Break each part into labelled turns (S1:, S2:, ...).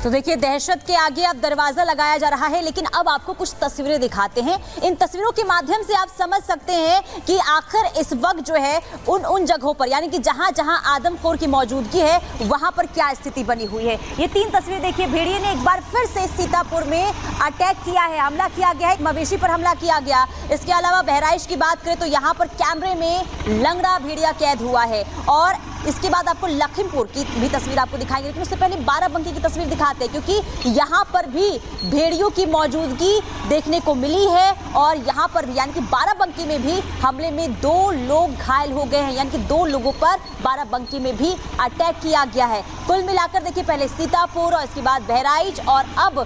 S1: तो देखिए, दहशत के आगे अब दरवाजा लगाया जा रहा है, लेकिन अब आपको कुछ तस्वीरें दिखाते हैं। इन तस्वीरों के माध्यम से आप समझ सकते हैं कि आखिर इस वक्त जो है उन जगहों पर, यानी कि जहां जहां आदमखोर की मौजूदगी है वहां पर क्या स्थिति बनी हुई है। ये 3 तस्वीरें देखिए। भेड़िए ने एक बार फिर से सीतापुर में अटैक किया है, हमला किया गया है, मवेशी पर हमला किया गया। इसके अलावा बहराइच की बात करें तो यहाँ पर कैमरे में लंगड़ा भेड़िया कैद हुआ है। और इसके बाद आपको लखीमपुर की भी तस्वीर आपको दिखाएंगे, लेकिन उससे पहले बाराबंकी की तस्वीर दिखाते हैं, क्योंकि यहाँ पर भी भेड़ियों की मौजूदगी देखने को मिली है। और यहाँ पर भी, यानी कि बाराबंकी में भी हमले में 2 लोग घायल हो गए हैं, यानी कि 2 लोगों पर बाराबंकी में भी अटैक किया गया है। कुल मिलाकर देखिए, पहले सीतापुर और इसके बाद बहराइच और अब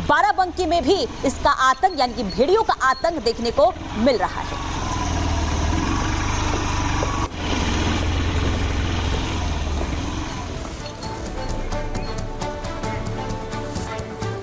S1: बाराबंकी में भी इसका आतंक, यानी कि भेड़ियों का आतंक देखने को मिल रहा है।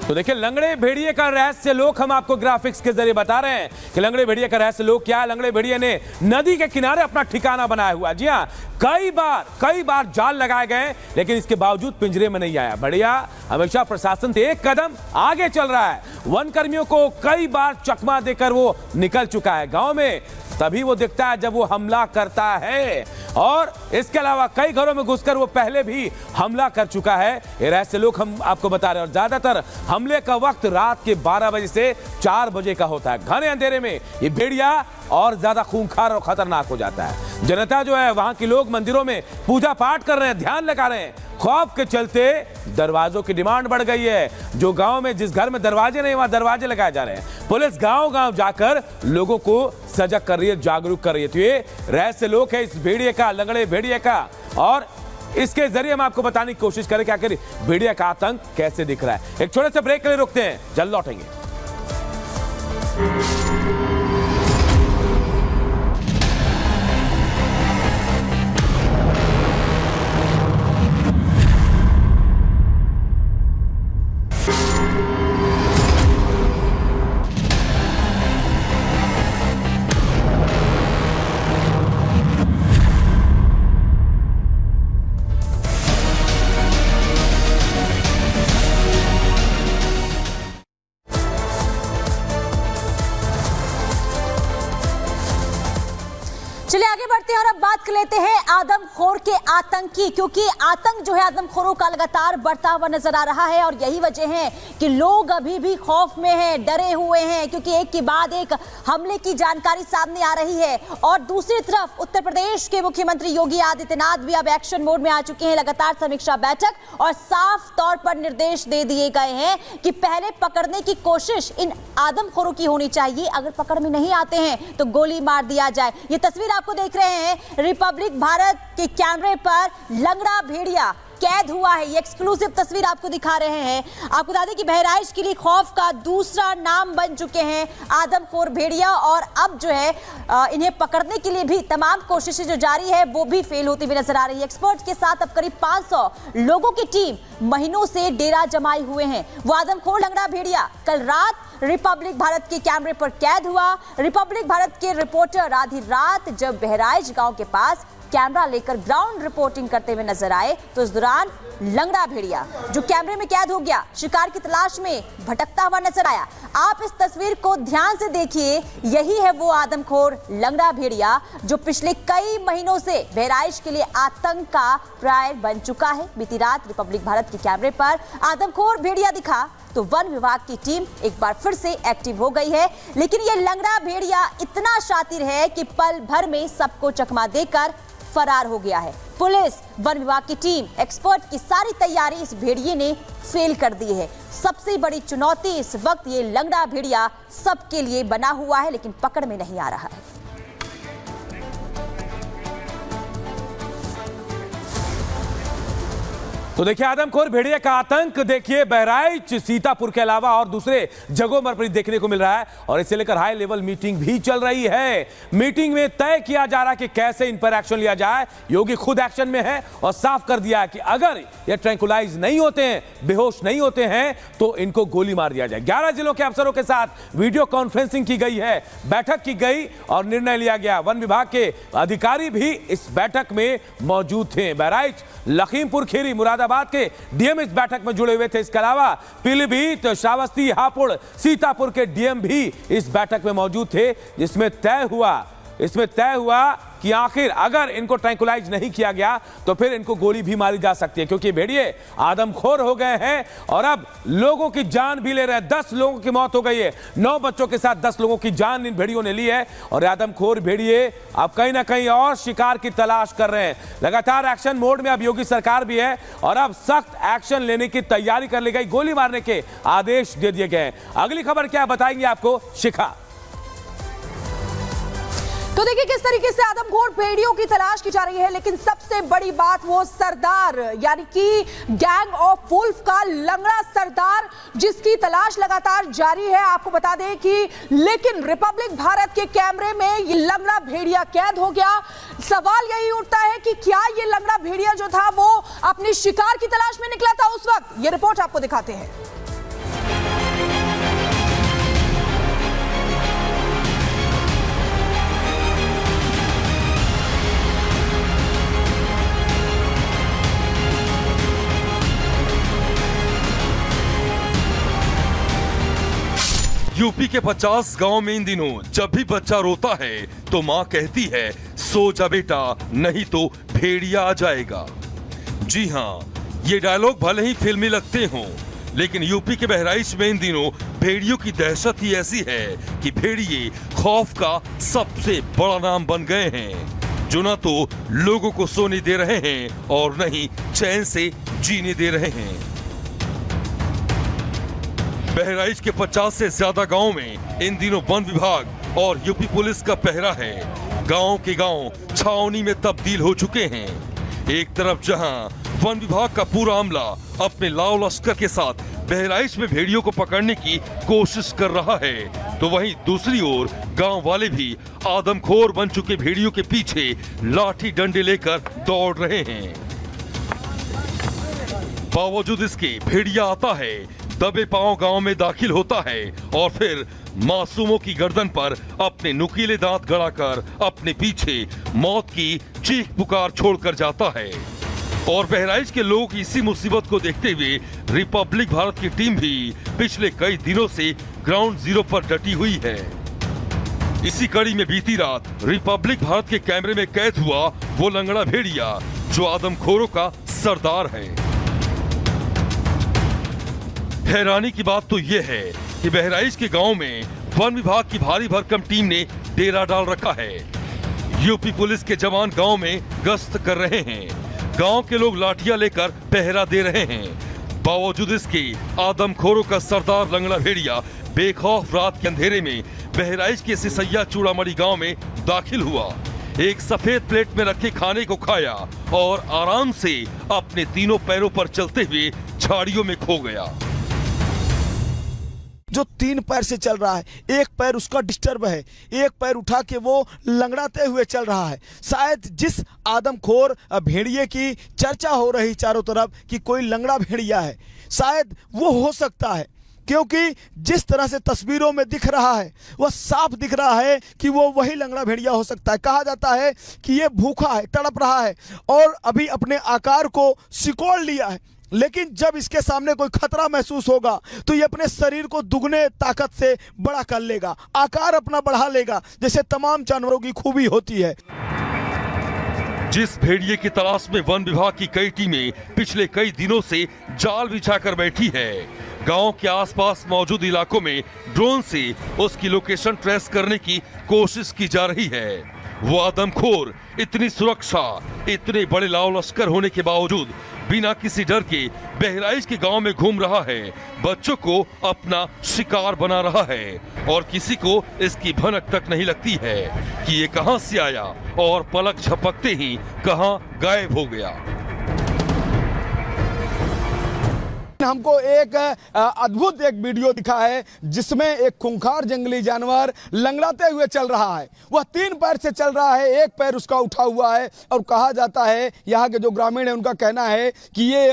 S2: तो देखिए, लंगड़े भेड़िए का रहस्य लोक हम आपको ग्राफिक्स के जरिए बता रहे हैं कि लंगड़े भेड़िए का रहस्य लोक क्या है। लंगड़े भेड़िए ने नदी के किनारे अपना ठिकाना बनाया हुआ। जी हां, कई बार जाल लगाए गए, लेकिन इसके बावजूद पिंजरे में नहीं आया। बढ़िया, हमेशा प्रशासन से एक कदम आगे चल रहा है। वन कर्मियों को कई बार चकमा देकर वो निकल चुका है गांव में, तभी वो दिखता है जब वो हमला करता है। और इसके अलावा कई घरों में घुसकर वो पहले भी हमला कर चुका है। ये रहस्य लोक हम आपको बता रहे हैं। और ज्यादातर हमले का वक्त रात के 12 बजे से 4 बजे का होता है। घने अंधेरे में ये भेड़िया और ज्यादा खूंखार और खतरनाक हो जाता है। जनता जो है, वहां के लोग मंदिरों में पूजा पाठ कर रहे हैं, ध्यान लगा रहे हैं। खौफ के चलते दरवाजों की डिमांड बढ़ गई है। जो गांव में, जिस घर में दरवाजे नहीं, वहां दरवाजे लगाए जा रहे हैं। पुलिस गांव-गांव जाकर लोगों को सजग कर रही है, जागरूक कर रही है। तो ये रहस्य लोक है इस भेड़िए का, लंगड़े भेड़िए का। और इसके जरिए हम आपको बताने की कोशिश करें कि आखिर भेड़िया का आतंक कैसे दिख रहा है। एक छोटे से ब्रेक के लिए रुकते हैं, जल्द लौटेंगे।
S1: चलिए आगे बढ़ते हैं और अब बात कर लेते हैं आदमखोर के आतंक की, क्योंकि आतंक जो है आदमखोरों का लगातार बढ़ता हुआ नजर आ रहा है। और यही वजह है कि लोग अभी भी खौफ में हैं, डरे हुए हैं, क्योंकि एक के बाद एक हमले की जानकारी सामने आ रही है। और दूसरी तरफ उत्तर प्रदेश के मुख्यमंत्री योगी आदित्यनाथ भी अब एक्शन मोड में आ चुके हैं। लगातार समीक्षा बैठक और साफ तौर पर निर्देश दे दिए गए हैं कि पहले पकड़ने की कोशिश इन आदमखोरों की होनी चाहिए। अगर पकड़ में नहीं आते हैं तो गोली मार दिया जाए। ये तस्वीर आपको देख रहे हैं, रिपब्लिक भारत के कैमरे पर लंगड़ा भेड़िया कैद हुआ है। ये एक्सक्लूसिव तस्वीर आपको दिखा रहे हैं। आपको बता दें कि बहराइच के लिए खौफ का दूसरा नाम बन चुके हैं आदमखोर भेड़िया। और अब जो है इन्हें पकड़ने के लिए भी तमाम कोशिशें जो जारी है वो भी फेल होती हुई नजर आ रही है। एक्सपर्ट के साथ अब करीब 500 लोगों की टीम महीनों से डेरा जमाए हुए हैं। वो आदमखोर लंगड़ा भेड़िया कल रात रिपब्लिक भारत के कैमरे पर कैद हुआ। रिपब्लिक भारत के रिपोर्टर आधी रात जब बहराइच गांव के पास कैमरा लेकर ग्राउंड रिपोर्टिंग करते हुए नजर आए, तो इस दौरान लंगड़ा भेड़िया जो कैमरे में कैद हो गया, शिकार की तलाश में भटकता हुआ नजर आया। आप इस तस्वीर को ध्यान से देखिए, यही है वो आदमखोर लंगड़ा भेड़िया जो पिछले कई महीनों से बहराइच के लिए आतंक का प्राय बन चुका है। बीती रात रिपब्लिक भारत के कैमरे पर आदमखोर भेड़िया दिखा तो वन विभाग की टीम एक बार फिर से एक्टिव हो गई है। लेकिन ये लंगड़ा भेड़िया इतना शातिर है कि पल भर में सबको चकमा देकर फरार हो गया है। पुलिस, वन विभाग की टीम, एक्सपर्ट की सारी तैयारी इस भेड़िए ने फेल कर दी है। सबसे बड़ी चुनौती इस वक्त ये लंगड़ा भेड़िया सबके लिए बना हुआ है, लेकिन पकड़ में नहीं आ रहा है।
S2: तो देखिए, आदमखोर भेड़िया का आतंक देखिए बहराइच, सीतापुर के अलावा और दूसरे जगहों पर देखने को मिल रहा है। और इसे लेकर हाई लेवल मीटिंग भी चल रही है। मीटिंग में तय किया जा रहा है कि कैसे इन पर एक्शन लिया जाए। योगी खुद एक्शन में है और साफ कर दिया है कि अगर ये ट्रैंकुलाइज नहीं होते हैं, बेहोश नहीं होते हैं, तो इनको गोली मार दिया जाए। 11 जिलों के अफसरों के साथ वीडियो कॉन्फ्रेंसिंग की गई है, बैठक की गई और निर्णय लिया गया। वन विभाग के अधिकारी भी इस बैठक में मौजूद थे। बहराइच, लखीमपुर खीरी, मुरादाबाद औरंगाबाद के डीएम इस बैठक में जुड़े हुए थे। इसके अलावा पीलीभीत, श्रावस्ती, हापुड़, सीतापुर के डीएम भी इस बैठक में मौजूद थे, जिसमें तय हुआ कि आखिर अगर इनको ट्रैंकुलाइज नहीं किया गया तो फिर इनको गोली भी मारी जा सकती है, क्योंकि भेड़िए आदमखोर हो गए हैं और अब लोगों की जान भी ले रहे हैं। 10 लोगों की मौत हो गई है, 9 बच्चों के साथ 10 लोगों की जान इन भेड़ियों ने ली है और आदमखोर भेड़िए अब कहीं ना कहीं और शिकार की तलाश कर रहे हैं। लगातार एक्शन मोड में अब योगी सरकार भी है और अब सख्त एक्शन लेने की तैयारी कर ली गई, गोली मारने के आदेश दे दिए गए हैं। अगली खबर क्या बताएंगे आपको शिखा।
S3: तो देखिए किस तरीके से आदमखोर भेड़ियों की तलाश की जा रही है, लेकिन सबसे बड़ी बात वो सरदार यानी कि गैंग ऑफ वुल्फ का लंगड़ा सरदार, जिसकी तलाश लगातार जारी है। आपको बता दें कि लेकिन रिपब्लिक भारत के कैमरे में ये लंगड़ा भेड़िया कैद हो गया। सवाल यही उठता है कि क्या ये लंगड़ा भेड़िया जो था वो अपने शिकार की तलाश में निकला था उस वक्त। ये रिपोर्ट आपको दिखाते हैं।
S4: यूपी के 50 गांव में इन दिनों जब भी बच्चा रोता है तो मां कहती है सो जा बेटा नहीं तो भेड़िया आ जाएगा। जी हां, ये डायलॉग भले ही फिल्मी लगते हों, लेकिन यूपी के बहराइच में इन दिनों भेड़ियों की दहशत ही ऐसी है कि भेड़िए खौफ का सबसे बड़ा नाम बन गए हैं, जो न तो लोगों को सोने दे रहे हैं और न ही चैन से जीने दे रहे हैं। बहराइच के 50 से ज्यादा गांव में इन दिनों वन विभाग और यूपी पुलिस का पहरा है। गांव के गांव छावनी में तब्दील हो चुके हैं। एक तरफ जहां वन विभाग का पूरा अमला अपने लाव लश्कर के साथ बहराइच में भेड़ियों को पकड़ने की कोशिश कर रहा है, तो वहीं दूसरी ओर गांव वाले भी आदमखोर बन चुके भेड़ियों के पीछे लाठी डंडे लेकर दौड़ रहे हैं। बावजूद इसके भेड़िया आता है, दबे पांव गांव में दाखिल होता है और फिर मासूमों की गर्दन पर अपने नुकीले दांत गड़ाकर अपने पीछे मौत की चीख पुकार छोड़कर जाता है। और बहराइच के लोग इसी मुसीबत को देखते हुए रिपब्लिक भारत की टीम भी पिछले कई दिनों से ग्राउंड जीरो पर डटी हुई है। इसी कड़ी में बीती रात रिपब्लिक भारत के कैमरे में कैद हुआ वो लंगड़ा भेड़िया जो आदमखोरों का सरदार है। हैरानी की बात तो यह है कि बहराइच के गांव में वन विभाग की भारी भरकम टीम ने डेरा डाल रखा है। यूपी पुलिस के जवान गांव में गश्त कर रहे हैं। गांव के लोग लाठियां लेकर पहरा दे रहे हैं। बावजूद इसके आदमखोरों का सरदार लंगड़ा भेड़िया बेखौफ रात के अंधेरे में बहराइच के सिसैया चूड़ामणि गांव में दाखिल हुआ। एक सफेद प्लेट में रखे खाने को खाया और आराम से अपने तीनों पैरों पर चलते हुए झाड़ियों में खो गया।
S5: जो 3 पैर से चल रहा है, एक पैर उसका डिस्टर्ब है, एक पैर उठा के वो लंगड़ाते हुए चल रहा है। शायद जिस आदमखोर भेड़िए की चर्चा हो रही चारों तरफ कि कोई लंगड़ा भेड़िया है, शायद वो हो सकता है, क्योंकि जिस तरह से तस्वीरों में दिख रहा है वह साफ दिख रहा है कि वो वही लंगड़ा भेड़िया हो सकता है। कहा जाता है कि ये भूखा है, तड़प रहा है और अभी अपने आकार को सिकोड़ लिया है, लेकिन जब इसके सामने कोई खतरा महसूस होगा तो ये अपने शरीर को दुगने ताकत से बड़ा कर लेगा, आकार अपना बढ़ा लेगा, जैसे तमाम जानवरों की खूबी होती है।
S4: जिस भेड़िए की तलाश में वन विभाग की कई टीमें पिछले कई दिनों से जाल बिछाकर बैठी है, गांव के आसपास मौजूद इलाकों में ड्रोन से उसकी लोकेशन ट्रेस करने की कोशिश की जा रही है। वो आदमखोर इतनी सुरक्षा, इतने बड़े लाव लश्कर होने के बावजूद बिना किसी डर के बहराइच के गांव में घूम रहा है, बच्चों को अपना शिकार बना रहा है और किसी को इसकी भनक तक नहीं लगती है कि ये कहां से आया और पलक झपकते ही कहां गायब हो गया।
S5: हमको एक अद्भुत एक वीडियो दिखा है जिसमें एक खूंखार जंगली जानवर लंगड़ाते हुए चल रहा है। वह 3 पैर से चल रहा है, एक पैर उसका उठा हुआ है और कहा जाता है, यहाँ के जो ग्रामीण है उनका कहना है कि ये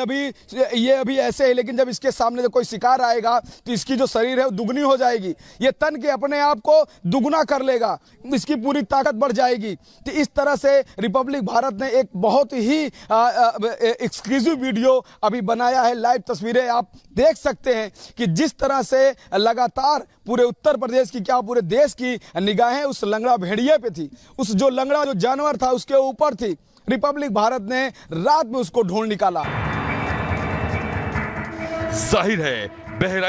S5: अभी ऐसे है, लेकिन जब इसके सामने से कोई शिकार आएगा तो इसकी जो शरीर है वो दुगनी हो जाएगी। ये तन के अपने आप को दुगना कर लेगा, इसकी पूरी ताकत बढ़ जाएगी। तो इस तरह से रिपब्लिक भारत ने एक बहुत ही एक्सक्लूसिव वीडियो अभी बनाया है। लाइव तस्वीरें आप देख सकते हैं कि जिस तरह से लगातार पूरे उत्तर प्रदेश की क्या पूरे देश की निगाहें उस लंगड़ा भेड़िए पे थी। उस जो लंगड़ा जो जानवर था उसके ऊपर थी। रिपब्लिक भारत ने रात में उसको ढूंढ निकाला।
S4: जाहिर है बहरा